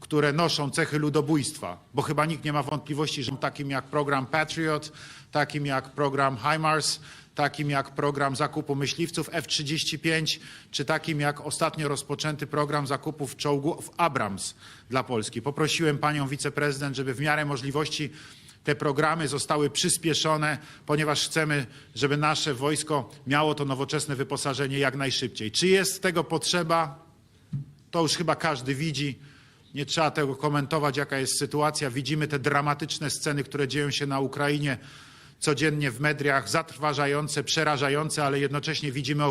które noszą cechy ludobójstwa, bo chyba nikt nie ma wątpliwości, że takim jak program Patriot, takim jak program HIMARS, takim jak program zakupu myśliwców F-35, czy takim jak ostatnio rozpoczęty program zakupów czołgów Abrams dla Polski. Poprosiłem panią wiceprezydent, żeby w miarę możliwości te programy zostały przyspieszone, ponieważ chcemy, żeby nasze wojsko miało to nowoczesne wyposażenie jak najszybciej. Czy jest tego potrzeba? To już chyba każdy widzi. Nie trzeba tego komentować, jaka jest sytuacja. Widzimy te dramatyczne sceny, które dzieją się na Ukrainie codziennie w mediach, zatrważające, przerażające, ale jednocześnie widzimy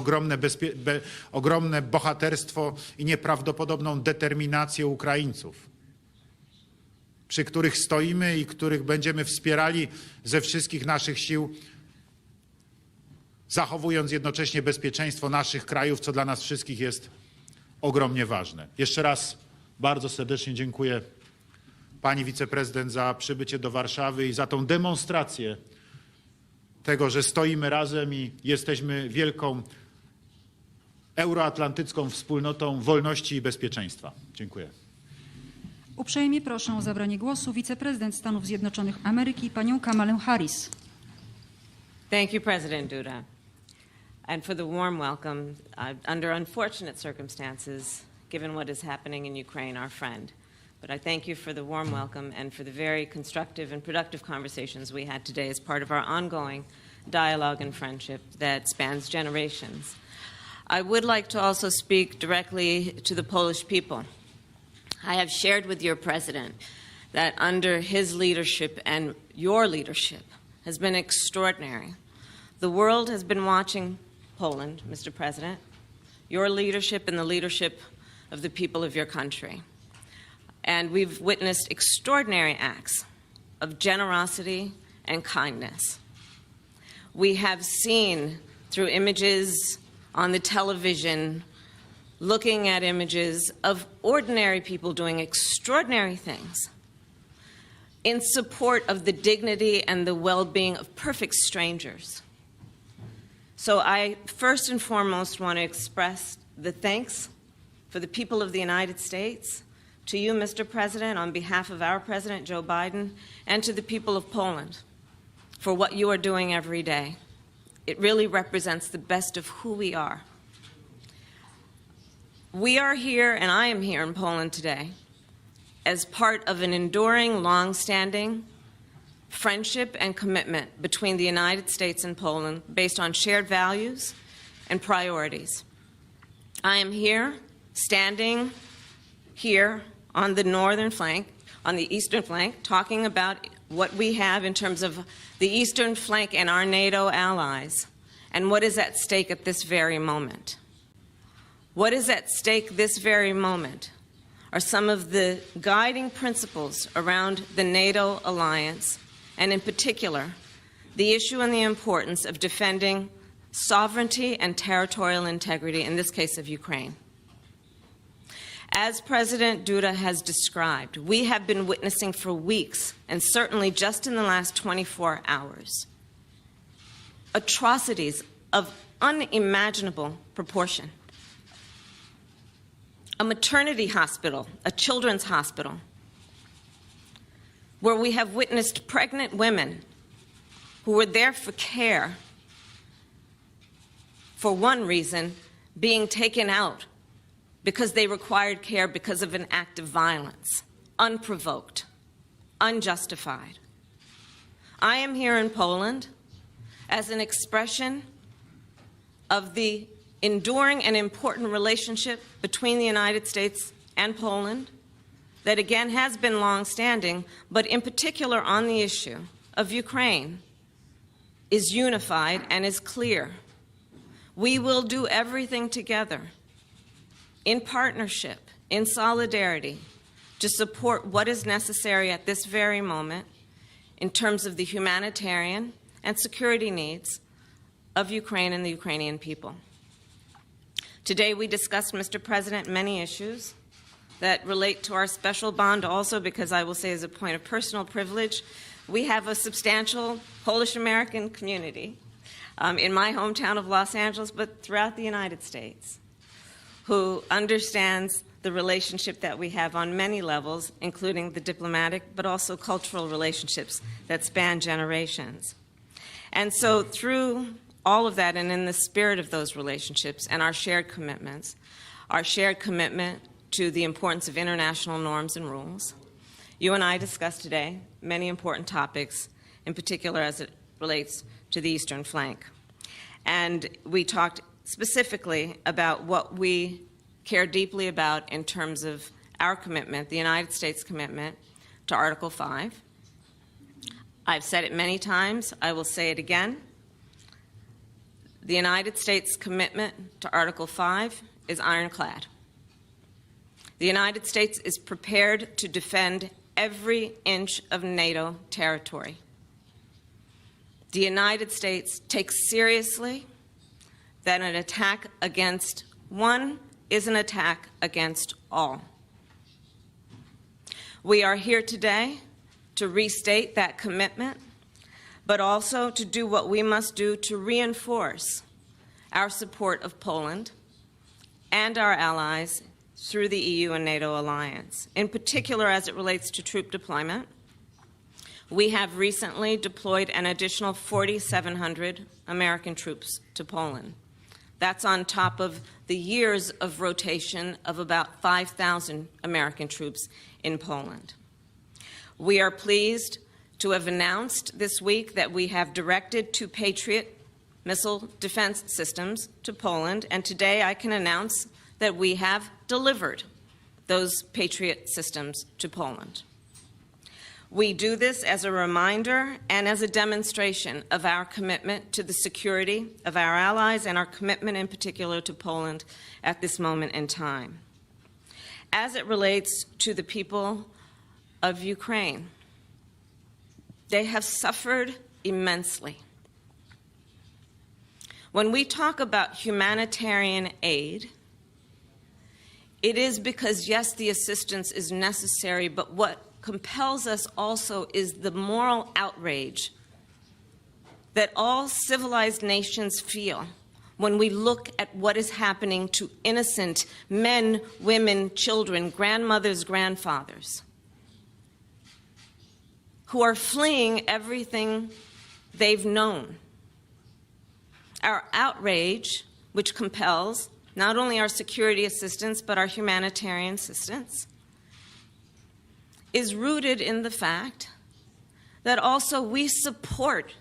ogromne bohaterstwo i nieprawdopodobną determinację Ukraińców, przy których stoimy i których będziemy wspierali ze wszystkich naszych sił, zachowując jednocześnie bezpieczeństwo naszych krajów, co dla nas wszystkich jest ogromnie ważne. Jeszcze raz bardzo serdecznie dziękuję pani wiceprezydent za przybycie do Warszawy i za tą demonstrację tego, że stoimy razem i jesteśmy wielką euroatlantycką wspólnotą wolności i bezpieczeństwa. Dziękuję. Uprzejmie proszę o zabranie głosu wiceprezydent Stanów Zjednoczonych Ameryki, panią Kamalę Harris. Thank you, President Duda, and for the warm welcome under unfortunate circumstances, given what is happening in Ukraine, our friend. But I thank you for the warm welcome and for the very constructive and productive conversations we had today as part of our ongoing dialogue and friendship that spans generations. I would like to also speak directly to the Polish people. I have shared with your president that under his leadership and your leadership has been extraordinary. The world has been watching Poland, Mr. President, your leadership and the leadership of the people of your country. And we've witnessed extraordinary acts of generosity and kindness. We have seen through images on the television, looking at images of ordinary people doing extraordinary things in support of the dignity and the well-being of perfect strangers. So I first and foremost want to express the thanks for the people of the United States, to you, Mr. President, on behalf of our President, Joe Biden, and to the people of Poland for what you are doing every day. It really represents the best of who we are. We are here, and I am here in Poland today, as part of an enduring, long-standing friendship and commitment between the United States and Poland based on shared values and priorities. I am here, standing here on the northern flank, on the eastern flank, talking about what we have in terms of the eastern flank and our NATO allies, and what is at stake at this very moment. What is at stake this very moment are some of the guiding principles around the NATO alliance, and in particular, the issue and the importance of defending sovereignty and territorial integrity, in this case of Ukraine. As President Duda has described, we have been witnessing for weeks, and certainly just in the last 24 hours, atrocities of unimaginable proportion. A maternity hospital, a children's hospital, where we have witnessed pregnant women who were there for care, for one reason, being taken out because they required care because of an act of violence, unprovoked, unjustified. I am here in Poland as an expression of the enduring and important relationship between the United States and Poland that again has been long-standing, but in particular on the issue of Ukraine, is unified and is clear. We will do everything together in partnership, in solidarity, to support what is necessary at this very moment in terms of the humanitarian and security needs of Ukraine and the Ukrainian people. Today we discussed, Mr. President, many issues that relate to our special bond also, because I will say as a point of personal privilege, we have a substantial Polish-American community in my hometown of Los Angeles, but throughout the United States, who understands the relationship that we have on many levels, including the diplomatic, but also cultural relationships that span generations. And so through all of that, and in the spirit of those relationships and our shared commitments, our shared commitment to the importance of international norms and rules, you and I discussed today many important topics, in particular as it relates to the eastern flank. And we talked specifically about what we care deeply about in terms of our commitment, the United States commitment to Article 5. I've said it many times. I will say it again. The United States commitment to Article 5 is ironclad. The United States is prepared to defend every inch of NATO territory. The United States takes seriously that an attack against one is an attack against all. We are here today to restate that commitment, but also to do what we must do to reinforce our support of Poland and our allies through the EU and NATO alliance. In particular, as it relates to troop deployment, we have recently deployed an additional 4,700 American troops to Poland. That's on top of the years of rotation of about 5,000 American troops in Poland. We are pleased to have announced this week that we have directed 2 Patriot missile defense systems to Poland, and today I can announce that we have delivered those Patriot systems to Poland. We do this as a reminder and as a demonstration of our commitment to the security of our allies and our commitment in particular to Poland at this moment in time. As it relates to the people of Ukraine, they have suffered immensely. When we talk about humanitarian aid, it is because, yes, the assistance is necessary, but what compels us also is the moral outrage that all civilized nations feel when we look at what is happening to innocent men, women, children, grandmothers, grandfathers, who are fleeing everything they've known. Our outrage, which compels not only our security assistance, but our humanitarian assistance, is rooted in the fact that also we support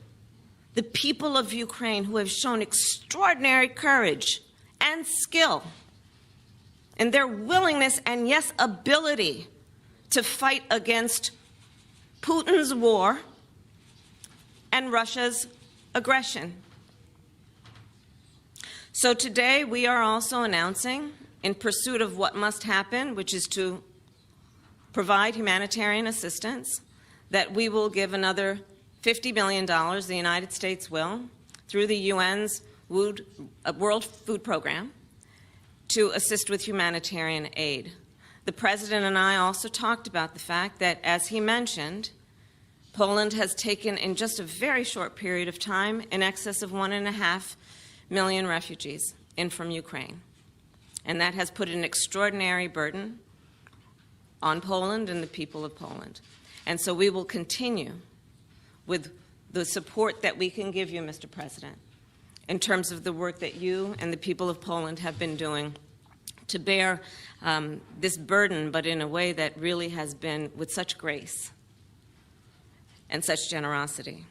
the people of Ukraine who have shown extraordinary courage and skill in their willingness and, yes, ability to fight against Putin's war and Russia's aggression. So today we are also announcing, in pursuit of what must happen, which is to provide humanitarian assistance, that we will give another $50 million, the United States will, through the UN's World Food Program, to assist with humanitarian aid. The President and I also talked about the fact that, as he mentioned, Poland has taken, in just a very short period of time, in excess of 1.5 million refugees in from Ukraine. And that has put an extraordinary burden on Poland and the people of Poland. And so we will continue with the support that we can give you, Mr. President, in terms of the work that you and the people of Poland have been doing to bear this burden, but in a way that really has been with such grace and such generosity.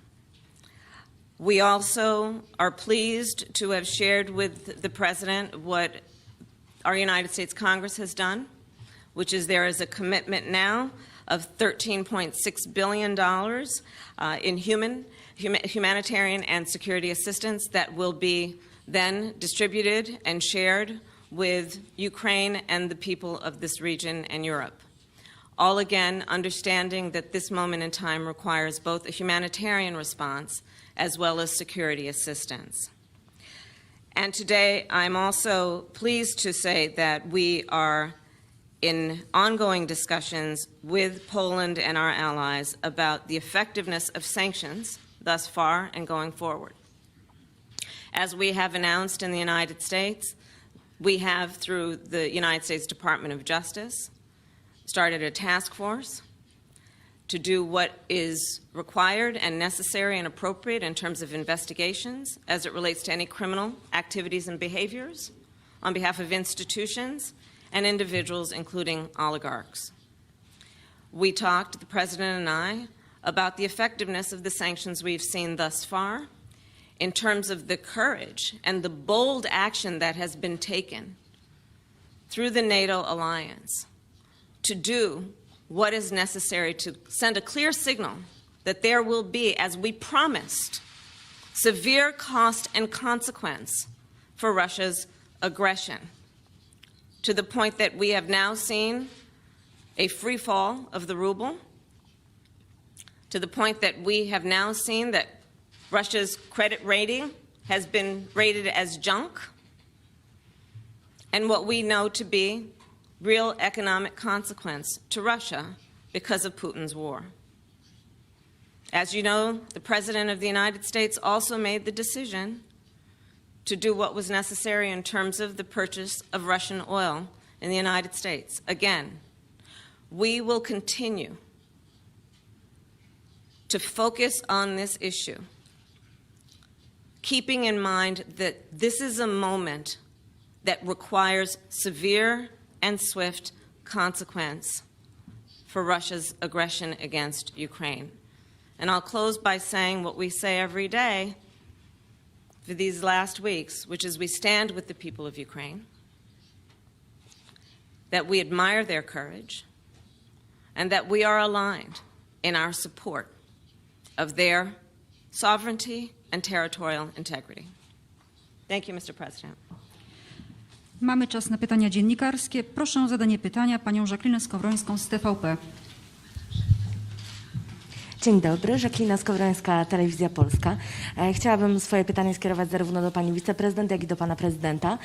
We also are pleased to have shared with the President what our United States Congress has done, which is there is a commitment now of $13.6 billion in humanitarian and security assistance that will be then distributed and shared with Ukraine and the people of this region and Europe. All again understanding that this moment in time requires both a humanitarian response as well as security assistance. And today I'm also pleased to say that we are in ongoing discussions with Poland and our allies about the effectiveness of sanctions thus far and going forward. As we have announced in the United States, We have, through the United States Department of Justice, started a task force to do what is required and necessary and appropriate in terms of investigations as it relates to any criminal activities and behaviors on behalf of institutions and individuals, including oligarchs. We talked, the President and I, about the effectiveness of the sanctions we've seen thus far in terms of the courage and the bold action that has been taken through the NATO alliance to do what is necessary to send a clear signal that there will be, as we promised, severe cost and consequence for Russia's aggression, to the point that we have now seen a free fall of the ruble, to the point that we have now seen that Russia's credit rating has been rated as junk, and what we know to be real economic consequence to Russia because of Putin's war. As you know, the President of the United States also made the decision to do what was necessary in terms of the purchase of Russian oil in the United States. Again, we will continue to focus on this issue, keeping in mind that this is a moment that requires severe and swift consequence for Russia's aggression against Ukraine. And I'll close by saying what we say every day for these last weeks, which is we stand with the people of Ukraine, that we admire their courage, and that we are aligned in our support of their sovereignty and territorial integrity. Thank you, Mr. President. Mamy czas na pytania dziennikarskie. Proszę o zadanie pytania panią Jacqueline Skowrońską z TVP. Dzień dobry, Jacqueline Skowrońska, Telewizja Polska. Chciałabym swoje pytanie skierować zarówno do pani wiceprezydent, jak i do pana prezydenta.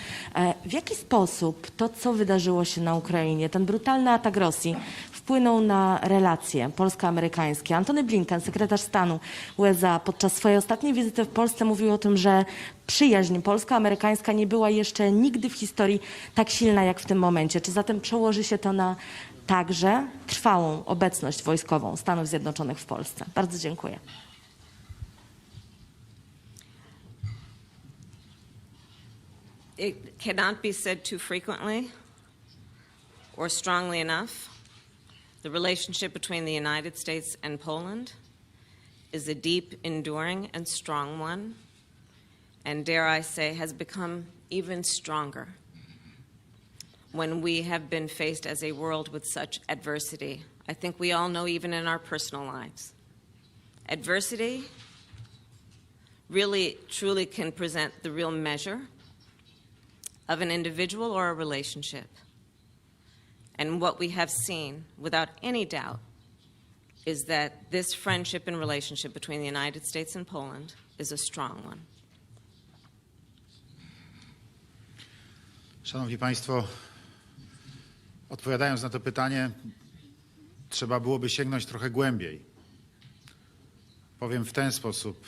W jaki sposób to, co wydarzyło się na Ukrainie, ten brutalny atak Rosji, wpłynął na relacje polsko-amerykańskie? Antony Blinken, sekretarz stanu USA, podczas swojej ostatniej wizyty w Polsce mówił o tym, że przyjaźń polsko-amerykańska nie była jeszcze nigdy w historii tak silna jak w tym momencie. Czy zatem przełoży się to na także trwałą obecność wojskową Stanów Zjednoczonych w Polsce? Bardzo dziękuję. It cannot be said too frequently or strongly enough. The relationship between the United States and Poland is a deep, enduring, and strong one, and dare I say, has become even stronger when we have been faced as a world with such adversity. I think we all know, even in our personal lives, adversity really, truly can present the real measure of an individual or a relationship. And what we have seen, without any doubt, is that this friendship and relationship between the United States and Poland is a strong one. Szanowni Państwo, odpowiadając na to pytanie, trzeba byłoby sięgnąć trochę głębiej. Powiem w ten sposób.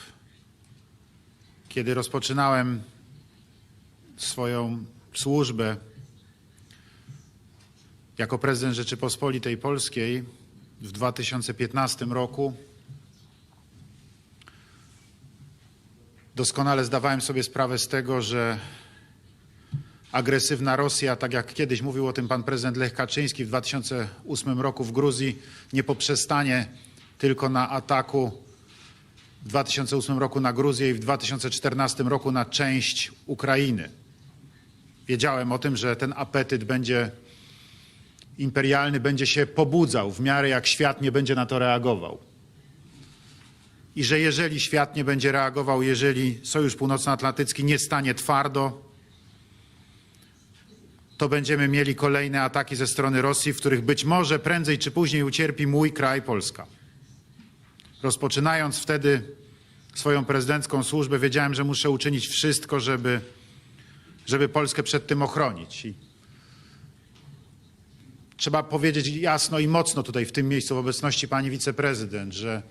Kiedy rozpoczynałem swoją służbę jako prezydent Rzeczypospolitej Polskiej w 2015 roku, doskonale zdawałem sobie sprawę z tego, że agresywna Rosja, tak jak kiedyś mówił o tym pan prezydent Lech Kaczyński w 2008 roku w Gruzji, nie poprzestanie tylko na ataku w 2008 roku na Gruzję i w 2014 roku na część Ukrainy. Wiedziałem o tym, że ten apetyt będzie imperialny, będzie się pobudzał w miarę jak świat nie będzie na to reagował. I że jeżeli świat nie będzie reagował, jeżeli Sojusz Północnoatlantycki nie stanie twardo, to będziemy mieli kolejne ataki ze strony Rosji, w których być może prędzej czy później ucierpi mój kraj, Polska. Rozpoczynając wtedy swoją prezydencką służbę, wiedziałem, że muszę uczynić wszystko, żeby Polskę przed tym ochronić. I trzeba powiedzieć jasno i mocno tutaj w tym miejscu w obecności pani wiceprezydent, że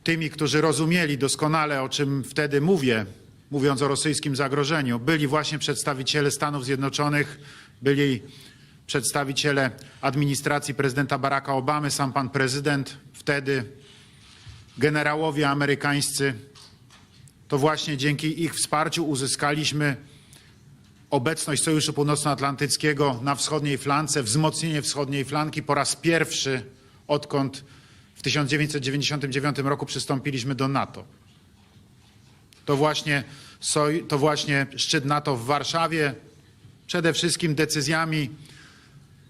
tymi, którzy rozumieli doskonale, o czym wtedy mówię, mówiąc o rosyjskim zagrożeniu. Byli właśnie przedstawiciele Stanów Zjednoczonych, byli przedstawiciele administracji prezydenta Baracka Obamy, sam pan prezydent, wtedy generałowie amerykańscy. To właśnie dzięki ich wsparciu uzyskaliśmy obecność Sojuszu Północnoatlantyckiego na wschodniej flance, wzmocnienie wschodniej flanki po raz pierwszy, odkąd w 1999 roku przystąpiliśmy do NATO. To właśnie szczyt NATO w Warszawie, przede wszystkim decyzjami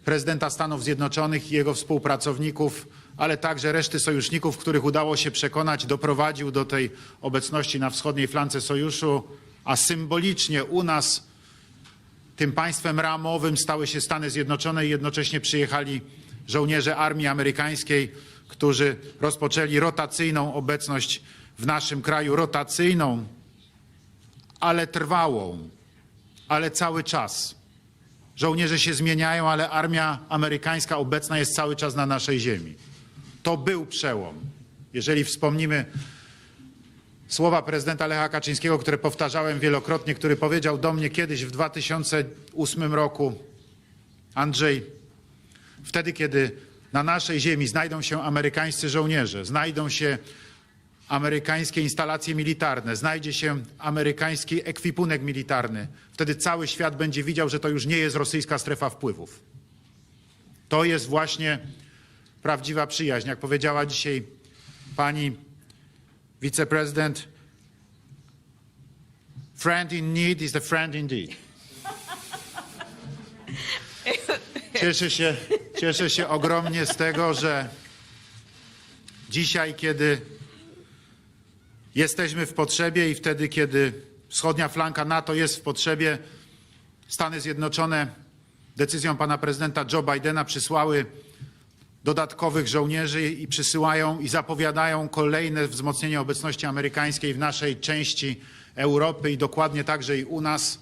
prezydenta Stanów Zjednoczonych i jego współpracowników, ale także reszty sojuszników, których udało się przekonać, doprowadził do tej obecności na wschodniej flance sojuszu, a symbolicznie u nas tym państwem ramowym stały się Stany Zjednoczone i jednocześnie przyjechali żołnierze armii amerykańskiej, którzy rozpoczęli rotacyjną obecność w naszym kraju, rotacyjną, ale trwałą, ale cały czas. Żołnierze się zmieniają, ale armia amerykańska obecna jest cały czas na naszej ziemi. To był przełom. Jeżeli wspomnimy słowa prezydenta Lecha Kaczyńskiego, które powtarzałem wielokrotnie, który powiedział do mnie kiedyś w 2008 roku: Andrzej, wtedy, kiedy na naszej ziemi znajdą się amerykańscy żołnierze, znajdą się amerykańskie instalacje militarne, znajdzie się amerykański ekwipunek militarny, wtedy cały świat będzie widział, że to już nie jest rosyjska strefa wpływów. To jest właśnie prawdziwa przyjaźń. Jak powiedziała dzisiaj pani wiceprezydent, friend in need is the friend indeed. Cieszę się ogromnie z tego, że dzisiaj, kiedy jesteśmy w potrzebie i wtedy, kiedy wschodnia flanka NATO jest w potrzebie, Stany Zjednoczone decyzją pana prezydenta Joe Bidena przysłały dodatkowych żołnierzy i przysyłają i zapowiadają kolejne wzmocnienie obecności amerykańskiej w naszej części Europy i dokładnie także i u nas,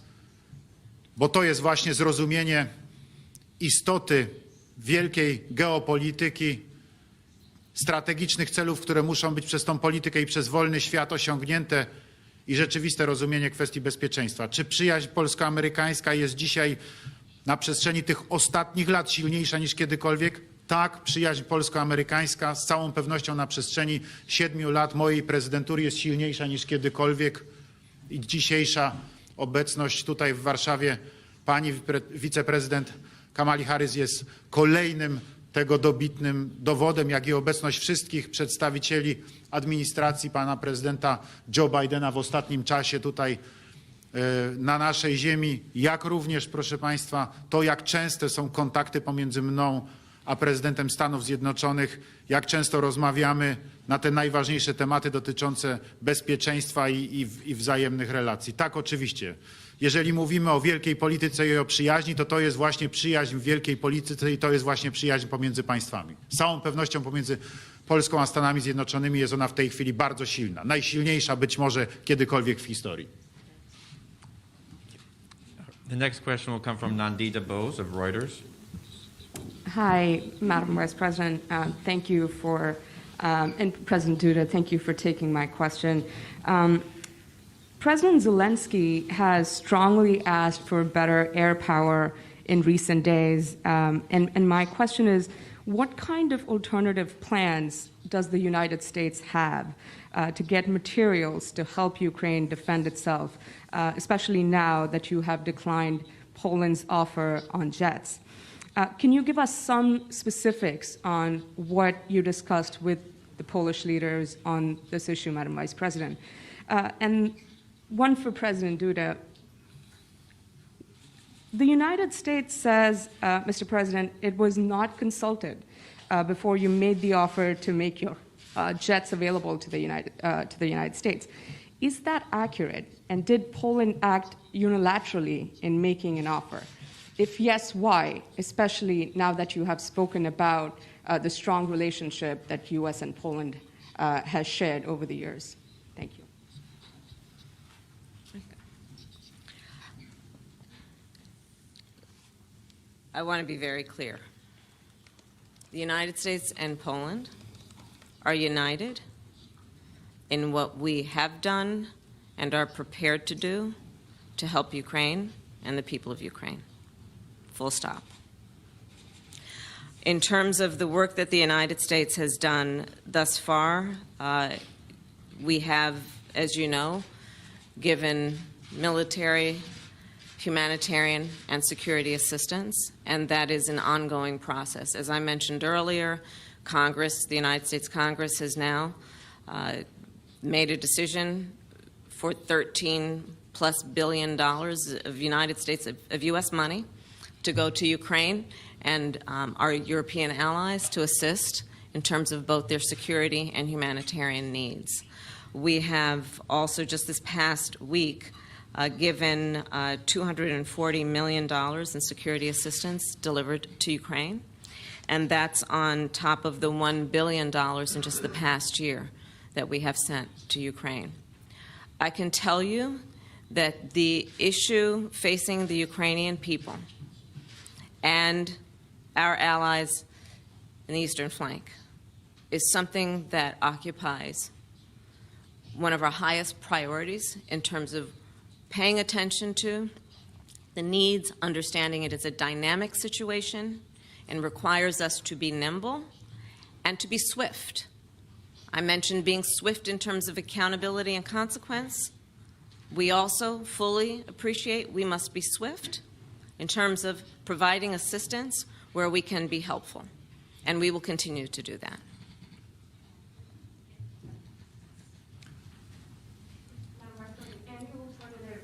bo to jest właśnie zrozumienie istoty wielkiej geopolityki, strategicznych celów, które muszą być przez tą politykę i przez wolny świat osiągnięte i rzeczywiste rozumienie kwestii bezpieczeństwa. Czy przyjaźń polsko-amerykańska jest dzisiaj na przestrzeni tych ostatnich lat silniejsza niż kiedykolwiek? Tak, przyjaźń polsko-amerykańska z całą pewnością na przestrzeni 7 lat mojej prezydentury jest silniejsza niż kiedykolwiek i dzisiejsza obecność tutaj w Warszawie pani wiceprezydent Kamali Harris jest kolejnym tego dobitnym dowodem, jak i obecność wszystkich przedstawicieli administracji pana prezydenta Joe Bidena w ostatnim czasie tutaj na naszej ziemi, jak również, proszę państwa, to jak częste są kontakty pomiędzy mną a prezydentem Stanów Zjednoczonych, jak często rozmawiamy na te najważniejsze tematy dotyczące bezpieczeństwa i wzajemnych relacji. Tak, oczywiście. Jeżeli mówimy o wielkiej polityce i o przyjaźni, to jest właśnie przyjaźń w wielkiej polityce i to jest właśnie przyjaźń pomiędzy państwami. Z całą pewnością pomiędzy Polską a Stanami Zjednoczonymi jest ona w tej chwili bardzo silna. Najsilniejsza być może kiedykolwiek w historii. The next question will come from Nandita Bose of Reuters. Hi, Madam Vice President. Thank you for, and President Duda, thank you for taking my question. President Zelensky has strongly asked for better air power in recent days. And my question is, what kind of alternative plans does the United States have to get materials to help Ukraine defend itself, especially now that you have declined Poland's offer on jets? Can you give us some specifics on what you discussed with the Polish leaders on this issue, Madam Vice President? And one for President Duda. The United States says, Mr. President, it was not consulted before you made the offer to make your jets available to the United States. Is that accurate? And did Poland act unilaterally in making an offer? If yes, why? Especially now that you have spoken about the strong relationship that U.S. and Poland has shared over the years. Thank you. I want to be very clear. The United States and Poland are united in what we have done and are prepared to do to help Ukraine and the people of Ukraine. Full stop. In terms of the work that the United States has done thus far, we have, as you know, given military, humanitarian, and security assistance, and that is an ongoing process. As I mentioned earlier, Congress, the United States Congress, has now made a decision for $13+ billion of United States, of U.S. money to go to Ukraine and our European allies to assist in terms of both their security and humanitarian needs. We have also just this past week given $240 million in security assistance delivered to Ukraine, and that's on top of the $1 billion in just the past year that we have sent to Ukraine. I can tell you that the issue facing the Ukrainian people and our allies in the eastern flank is something that occupies one of our highest priorities in terms of paying attention to the needs, understanding it is a dynamic situation and requires us to be nimble and to be swift. I mentioned being swift in terms of accountability and consequence. We also fully appreciate we must be swift in terms of providing assistance where we can be helpful, and we will continue to do that. Any alternative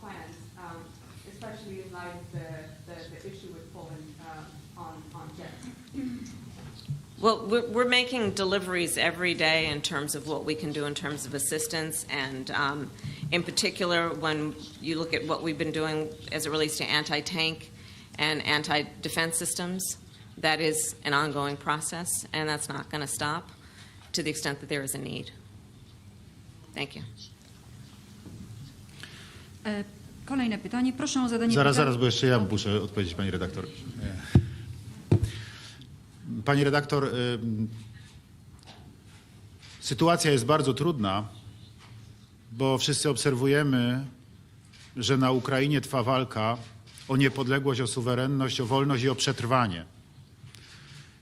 plans, especially in light of the issue with Poland on jets? Well, we're making deliveries every day in terms of what we can do in terms of assistance, and in particular, when you look at what we've been doing as it relates to anti-tank and anti-defense systems, that is an ongoing process, and that's not going to stop to the extent that there is a need. Thank you. Kolejne pytanie. Proszę o zadanie Zaraz, pytania. bo jeszcze ja muszę odpowiedzieć, pani redaktor. Pani redaktor, sytuacja jest bardzo trudna, bo wszyscy obserwujemy, że na Ukrainie trwa walka o niepodległość, o suwerenność, o wolność i o przetrwanie.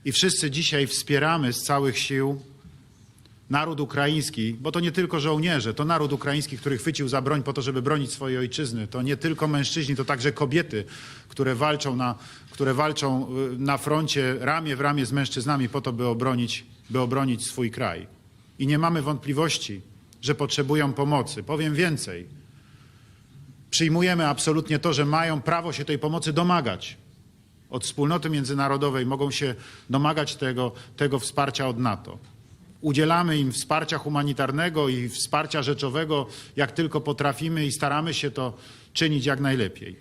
I wszyscy dzisiaj wspieramy z całych sił naród ukraiński, bo to nie tylko żołnierze, to naród ukraiński, który chwycił za broń po to, żeby bronić swojej ojczyzny. To nie tylko mężczyźni, to także kobiety, które walczą na froncie ramię w ramię z mężczyznami po to, by obronić swój kraj. I nie mamy wątpliwości, że potrzebują pomocy. Powiem więcej. Przyjmujemy absolutnie to, że mają prawo się tej pomocy domagać. Od wspólnoty międzynarodowej mogą się domagać tego wsparcia od NATO. Udzielamy im wsparcia humanitarnego i wsparcia rzeczowego, jak tylko potrafimy, i staramy się to czynić jak najlepiej.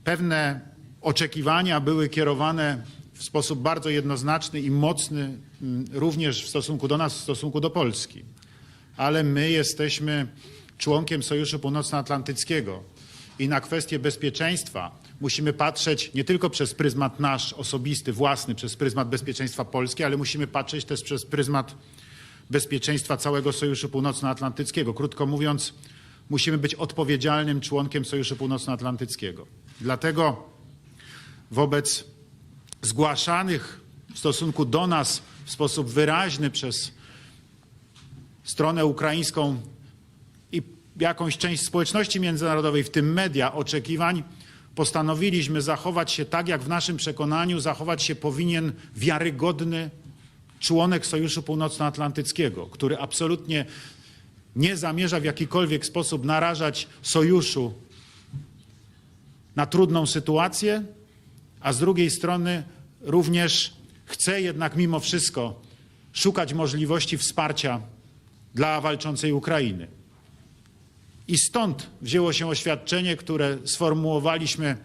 Pewne oczekiwania były kierowane w sposób bardzo jednoznaczny i mocny również w stosunku do nas, w stosunku do Polski. Ale my jesteśmy członkiem Sojuszu Północnoatlantyckiego i na kwestie bezpieczeństwa musimy patrzeć nie tylko przez pryzmat nasz osobisty, własny, przez pryzmat bezpieczeństwa Polski, ale musimy patrzeć też przez pryzmat bezpieczeństwa całego Sojuszu Północnoatlantyckiego. Krótko mówiąc, musimy być odpowiedzialnym członkiem Sojuszu Północnoatlantyckiego. Dlatego wobec zgłaszanych w stosunku do nas w sposób wyraźny przez stronę ukraińską i jakąś część społeczności międzynarodowej, w tym media, oczekiwań, postanowiliśmy zachować się tak, jak w naszym przekonaniu zachować się powinien wiarygodny członek Sojuszu Północnoatlantyckiego, który absolutnie nie zamierza w jakikolwiek sposób narażać sojuszu na trudną sytuację, a z drugiej strony również chce jednak mimo wszystko szukać możliwości wsparcia dla walczącej Ukrainy. I stąd wzięło się oświadczenie, które sformułowaliśmy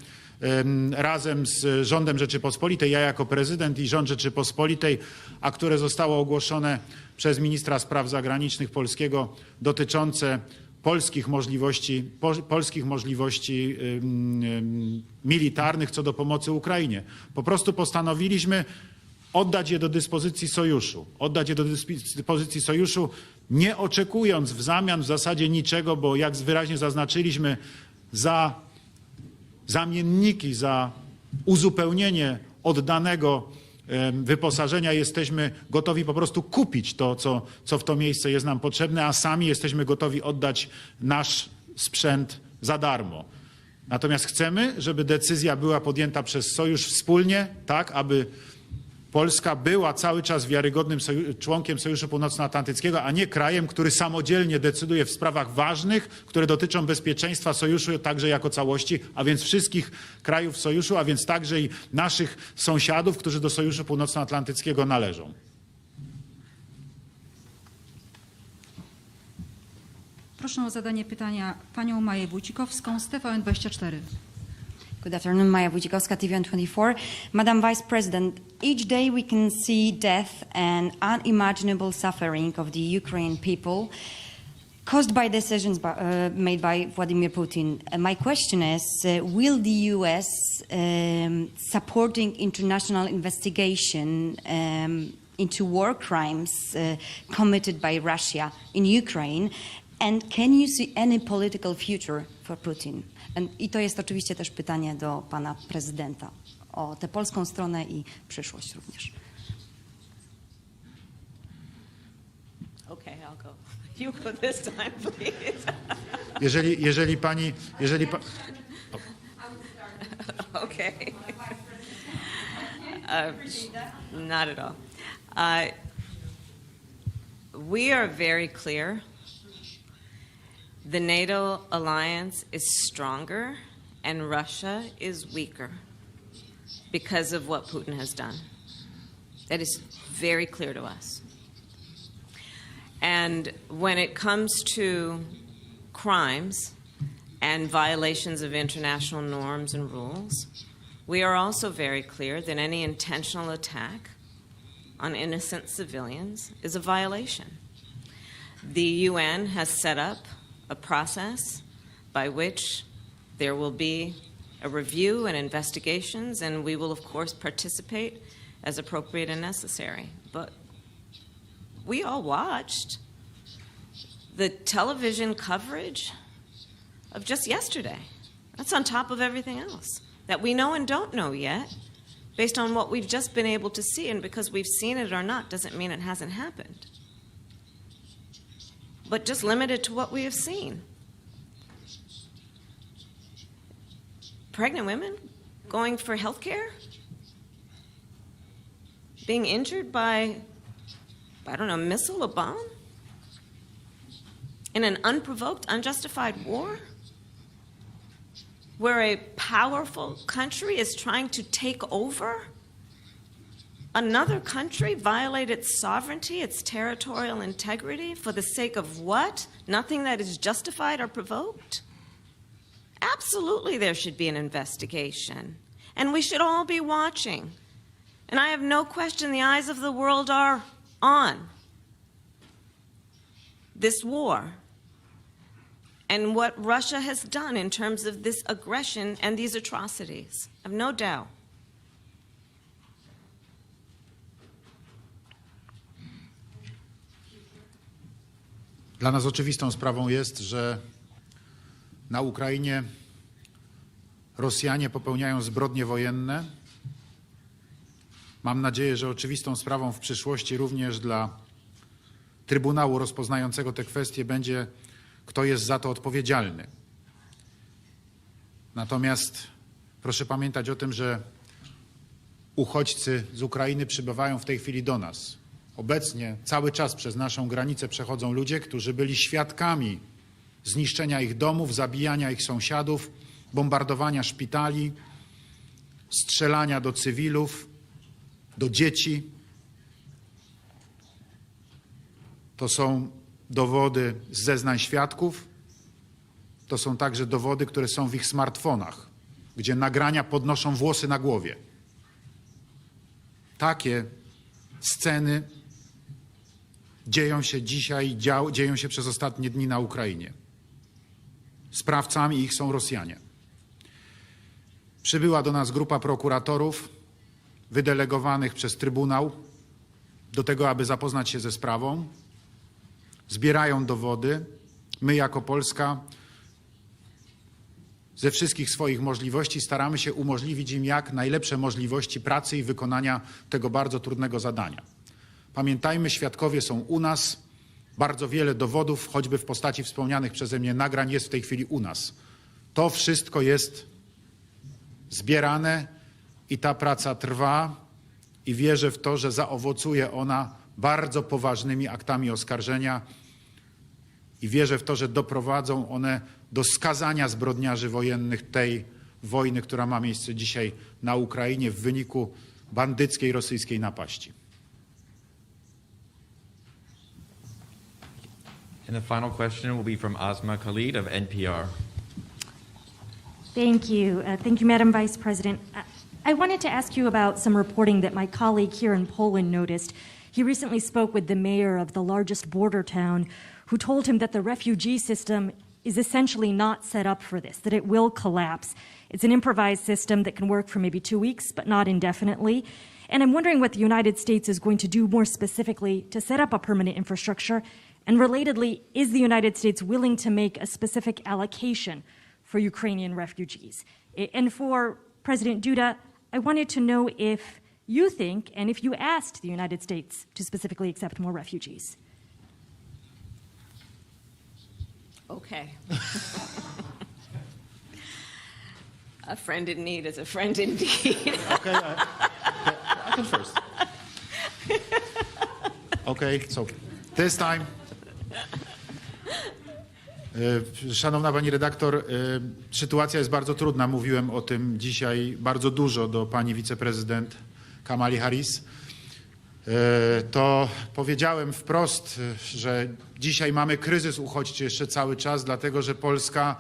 razem z rządem Rzeczypospolitej, ja jako prezydent i rząd Rzeczypospolitej, a które zostało ogłoszone przez ministra spraw zagranicznych polskiego, dotyczące polskich możliwości militarnych co do pomocy Ukrainie. Po prostu postanowiliśmy oddać je do dyspozycji sojuszu. Oddać je do dyspozycji sojuszu, nie oczekując w zamian w zasadzie niczego, bo jak wyraźnie zaznaczyliśmy, za zamienniki, za uzupełnienie oddanego wyposażenia jesteśmy gotowi po prostu kupić to, co w to miejsce jest nam potrzebne, a sami jesteśmy gotowi oddać nasz sprzęt za darmo. Natomiast chcemy, żeby decyzja była podjęta przez sojusz wspólnie, tak aby Polska była cały czas wiarygodnym członkiem Sojuszu Północnoatlantyckiego, a nie krajem, który samodzielnie decyduje w sprawach ważnych, które dotyczą bezpieczeństwa sojuszu także jako całości, a więc wszystkich krajów sojuszu, a więc także i naszych sąsiadów, którzy do Sojuszu Północnoatlantyckiego należą. Proszę o zadanie pytania panią Maję Wójcikowską z TVN24. Good afternoon, Maya Wójcikowska, TVN24. Madam Vice President, each day we can see death and unimaginable suffering of the Ukrainian people caused by decisions made by Vladimir Putin. My question is, will the US supporting international investigation into war crimes committed by Russia in Ukraine, and can you see any political future for Putin? I to jest oczywiście też pytanie do pana prezydenta o tę polską stronę i przyszłość również. Okay, I'll go. You go this time, please. Okay. Not at all. We are very clear. The NATO alliance is stronger and Russia is weaker because of what Putin has done. That is very clear to us. And when it comes to crimes and violations of international norms and rules, we are also very clear that any intentional attack on innocent civilians is a violation. The UN has set up a process by which there will be a review and investigations, and we will, of course, participate as appropriate and necessary. But we all watched the television coverage of just yesterday. That's on top of everything else that we know and don't know yet, based on what we've just been able to see. And because we've seen it or not doesn't mean it hasn't happened. But just limited to what we have seen. Pregnant women going for health care, being injured by, I don't know, a missile, a bomb, in an unprovoked, unjustified war, where a powerful country is trying to take over another country, violate its sovereignty, its territorial integrity, for the sake of what? Nothing that is justified or provoked? Absolutely there should be an investigation. And we should all be watching. And I have no question the eyes of the world are on this war and what Russia has done in terms of this aggression and these atrocities. I have no doubt. Dla nas oczywistą sprawą jest, że na Ukrainie Rosjanie popełniają zbrodnie wojenne. Mam nadzieję, że oczywistą sprawą w przyszłości również dla Trybunału rozpoznającego te kwestie będzie, kto jest za to odpowiedzialny. Natomiast proszę pamiętać o tym, że uchodźcy z Ukrainy przybywają w tej chwili do nas. Obecnie cały czas przez naszą granicę przechodzą ludzie, którzy byli świadkami zniszczenia ich domów, zabijania ich sąsiadów, bombardowania szpitali, strzelania do cywilów, do dzieci. To są dowody z zeznań świadków. To są także dowody, które są w ich smartfonach, gdzie nagrania podnoszą włosy na głowie. Takie sceny dzieją się dzisiaj, dzieją się przez ostatnie dni na Ukrainie. Sprawcami ich są Rosjanie. Przybyła do nas grupa prokuratorów wydelegowanych przez Trybunał do tego, aby zapoznać się ze sprawą. Zbierają dowody. My jako Polska ze wszystkich swoich możliwości staramy się umożliwić im jak najlepsze możliwości pracy i wykonania tego bardzo trudnego zadania. Pamiętajmy, świadkowie są u nas. Bardzo wiele dowodów, choćby w postaci wspomnianych przeze mnie nagrań, jest w tej chwili u nas. To wszystko jest zbierane i ta praca trwa i wierzę w to, że zaowocuje ona bardzo poważnymi aktami oskarżenia i wierzę w to, że doprowadzą one do skazania zbrodniarzy wojennych tej wojny, która ma miejsce dzisiaj na Ukrainie w wyniku bandyckiej rosyjskiej napaści. And the final question will be from Asma Khalid of NPR. Thank you. Thank you, Madam Vice President. I wanted to ask you about some reporting that my colleague here in Poland noticed. He recently spoke with the mayor of the largest border town, who told him that the refugee system is essentially not set up for this, that it will collapse. It's an improvised system that can work for maybe 2 weeks, but not indefinitely. And I'm wondering what the United States is going to do more specifically to set up a permanent infrastructure. And relatedly, is the United States willing to make a specific allocation for Ukrainian refugees? And for President Duda, I wanted to know if you think, and if you asked the United States to specifically accept more refugees. Okay. A friend in need is a friend indeed. Okay, I can first. Okay, so this time. Szanowna pani redaktor, sytuacja jest bardzo trudna. Mówiłem o tym dzisiaj bardzo dużo do pani wiceprezydent Kamali Harris. To powiedziałem wprost, że dzisiaj mamy kryzys uchodźczy jeszcze cały czas, dlatego że Polska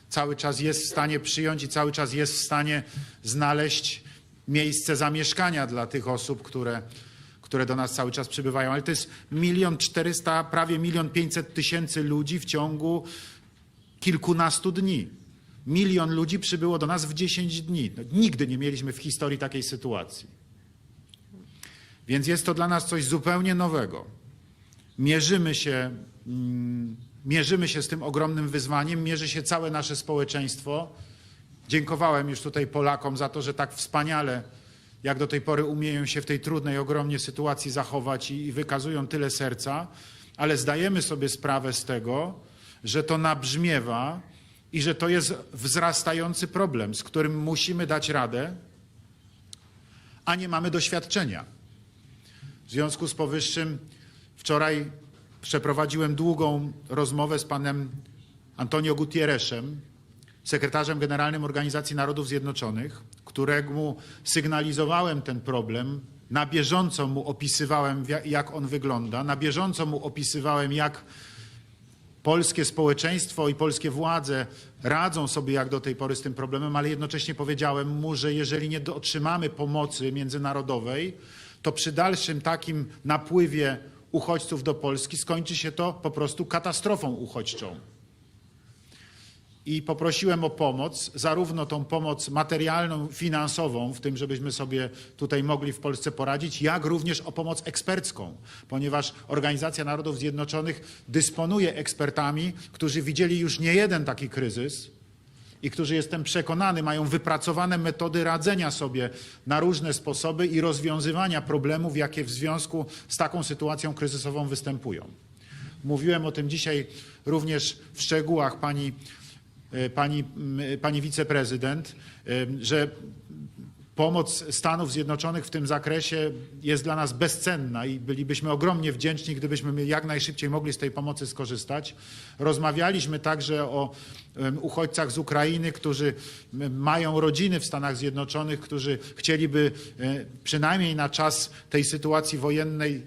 cały czas jest w stanie przyjąć i cały czas jest w stanie znaleźć miejsce zamieszkania dla tych osób, które do nas cały czas przybywają. Ale to jest 1 400 000, prawie 1 500 000 ludzi w ciągu kilkunastu dni. 1 000 000 ludzi przybyło do nas w 10 dni. No, nigdy nie mieliśmy w historii takiej sytuacji. Więc jest to dla nas coś zupełnie nowego. Mierzymy się z tym ogromnym wyzwaniem, mierzy się całe nasze społeczeństwo. Dziękowałem już tutaj Polakom za to, że tak wspaniale, jak do tej pory umieją się w tej trudnej ogromnie sytuacji zachować i wykazują tyle serca, ale zdajemy sobie sprawę z tego, że to nabrzmiewa i że to jest wzrastający problem, z którym musimy dać radę, a nie mamy doświadczenia. W związku z powyższym wczoraj przeprowadziłem długą rozmowę z panem Antonio Guterresem, sekretarzem generalnym Organizacji Narodów Zjednoczonych, któremu sygnalizowałem ten problem, na bieżąco mu opisywałem, jak on wygląda, na bieżąco mu opisywałem, jak polskie społeczeństwo i polskie władze radzą sobie jak do tej pory z tym problemem, ale jednocześnie powiedziałem mu, że jeżeli nie otrzymamy pomocy międzynarodowej, to przy dalszym takim napływie uchodźców do Polski skończy się to po prostu katastrofą uchodźczą. I poprosiłem o pomoc, zarówno tą pomoc materialną, finansową, w tym, żebyśmy sobie tutaj mogli w Polsce poradzić, jak również o pomoc ekspercką, ponieważ Organizacja Narodów Zjednoczonych dysponuje ekspertami, którzy widzieli już nie jeden taki kryzys i którzy, jestem przekonany, mają wypracowane metody radzenia sobie na różne sposoby i rozwiązywania problemów, jakie w związku z taką sytuacją kryzysową występują. Mówiłem o tym dzisiaj również w szczegółach pani wiceprezydent, że pomoc Stanów Zjednoczonych w tym zakresie jest dla nas bezcenna i bylibyśmy ogromnie wdzięczni, gdybyśmy jak najszybciej mogli z tej pomocy skorzystać. Rozmawialiśmy także o uchodźcach z Ukrainy, którzy mają rodziny w Stanach Zjednoczonych, którzy chcieliby przynajmniej na czas tej sytuacji wojennej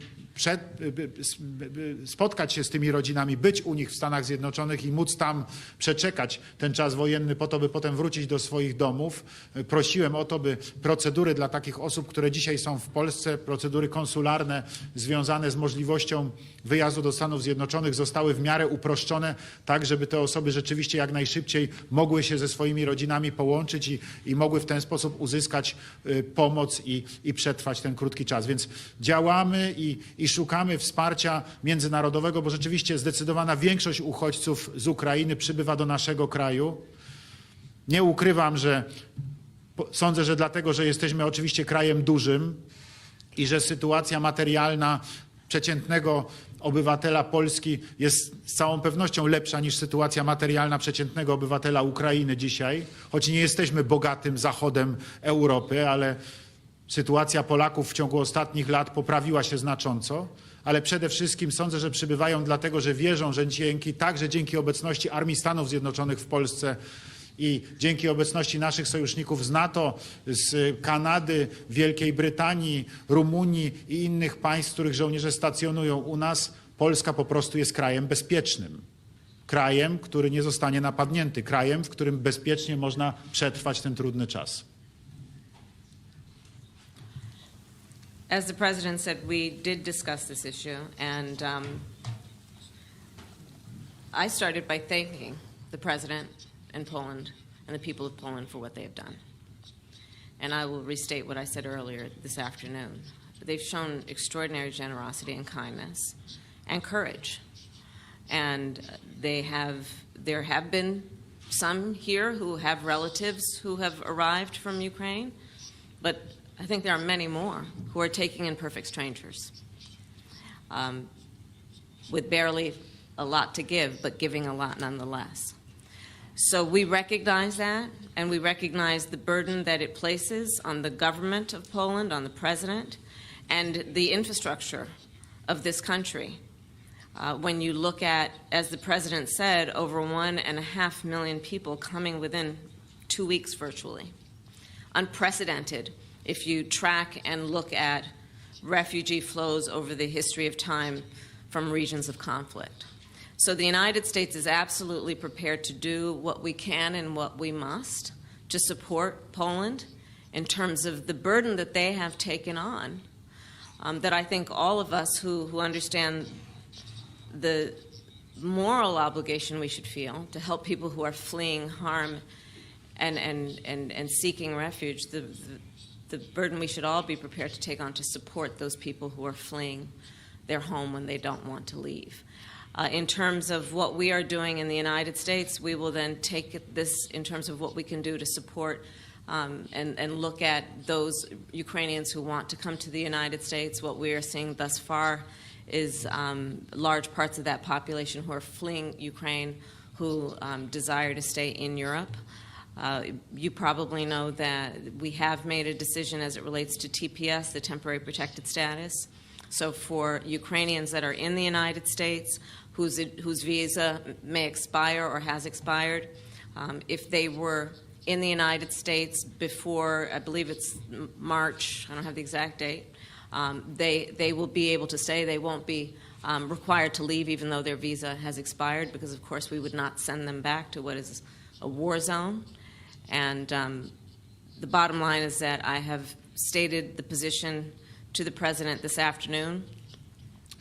spotkać się z tymi rodzinami, być u nich w Stanach Zjednoczonych i móc tam przeczekać ten czas wojenny po to, by potem wrócić do swoich domów. Prosiłem o to, by procedury dla takich osób, które dzisiaj są w Polsce, procedury konsularne związane z możliwością wyjazdu do Stanów Zjednoczonych zostały w miarę uproszczone, tak żeby te osoby rzeczywiście jak najszybciej mogły się ze swoimi rodzinami połączyć i mogły w ten sposób uzyskać pomoc i przetrwać ten krótki czas. Więc działamy i szukamy wsparcia międzynarodowego, bo rzeczywiście zdecydowana większość uchodźców z Ukrainy przybywa do naszego kraju. Nie ukrywam, że sądzę, że dlatego, że jesteśmy oczywiście krajem dużym i że sytuacja materialna przeciętnego obywatela Polski jest z całą pewnością lepsza niż sytuacja materialna przeciętnego obywatela Ukrainy dzisiaj, choć nie jesteśmy bogatym zachodem Europy, ale sytuacja Polaków w ciągu ostatnich lat poprawiła się znacząco, ale przede wszystkim sądzę, że przybywają dlatego, że wierzą, że także dzięki obecności Armii Stanów Zjednoczonych w Polsce i dzięki obecności naszych sojuszników z NATO, z Kanady, Wielkiej Brytanii, Rumunii i innych państw, w których żołnierze stacjonują u nas, Polska po prostu jest krajem bezpiecznym. Krajem, który nie zostanie napadnięty. Krajem, w którym bezpiecznie można przetrwać ten trudny czas. As the President said, we did discuss this issue, and I started by thanking the President and Poland and the people of Poland for what they have done. And I will restate what I said earlier this afternoon. They've shown extraordinary generosity and kindness and courage. And there have been some here who have relatives who have arrived from Ukraine, but I think there are many more who are taking in perfect strangers with barely a lot to give, but giving a lot nonetheless. So we recognize that, and we recognize the burden that it places on the government of Poland, on the president, and the infrastructure of this country. When you look at, as the president said, over 1.5 million people coming within 2 weeks virtually. Unprecedented if you track and look at refugee flows over the history of time from regions of conflict. So the United States is absolutely prepared to do what we can and what we must to support Poland in terms of the burden that they have taken on, that I think all of us who understand the moral obligation we should feel to help people who are fleeing harm and seeking refuge, the burden we should all be prepared to take on to support those people who are fleeing their home when they don't want to leave. In terms of what we are doing in the United States, we will then take this in terms of what we can do to support and look at those Ukrainians who want to come to the United States. What we are seeing thus far is large parts of that population who are fleeing Ukraine who desire to stay in Europe. You probably know that we have made a decision as it relates to TPS, the temporary protected status. So for Ukrainians that are in the United States whose visa may expire or has expired, if they were in the United States before, I believe it's March, I don't have the exact date, they will be able to stay. They won't be required to leave even though their visa has expired, because of course we would not send them back to what is a war zone. And the bottom line is that I have stated the position to the President this afternoon.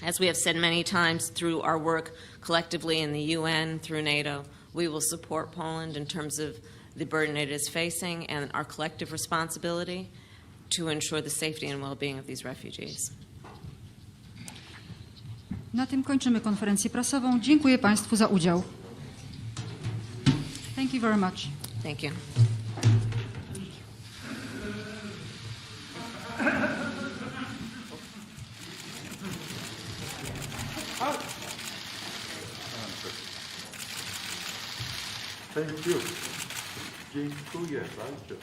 As we have said many times through our work collectively in the UN, through NATO, we will support Poland in terms of the burden it is facing and our collective responsibility to ensure the safety and well-being of these refugees. Na tym kończymy konferencję prasową. Dziękuję Państwu za udział. Thank you very much. Thank you. Thank you. Dziękuję bardzo.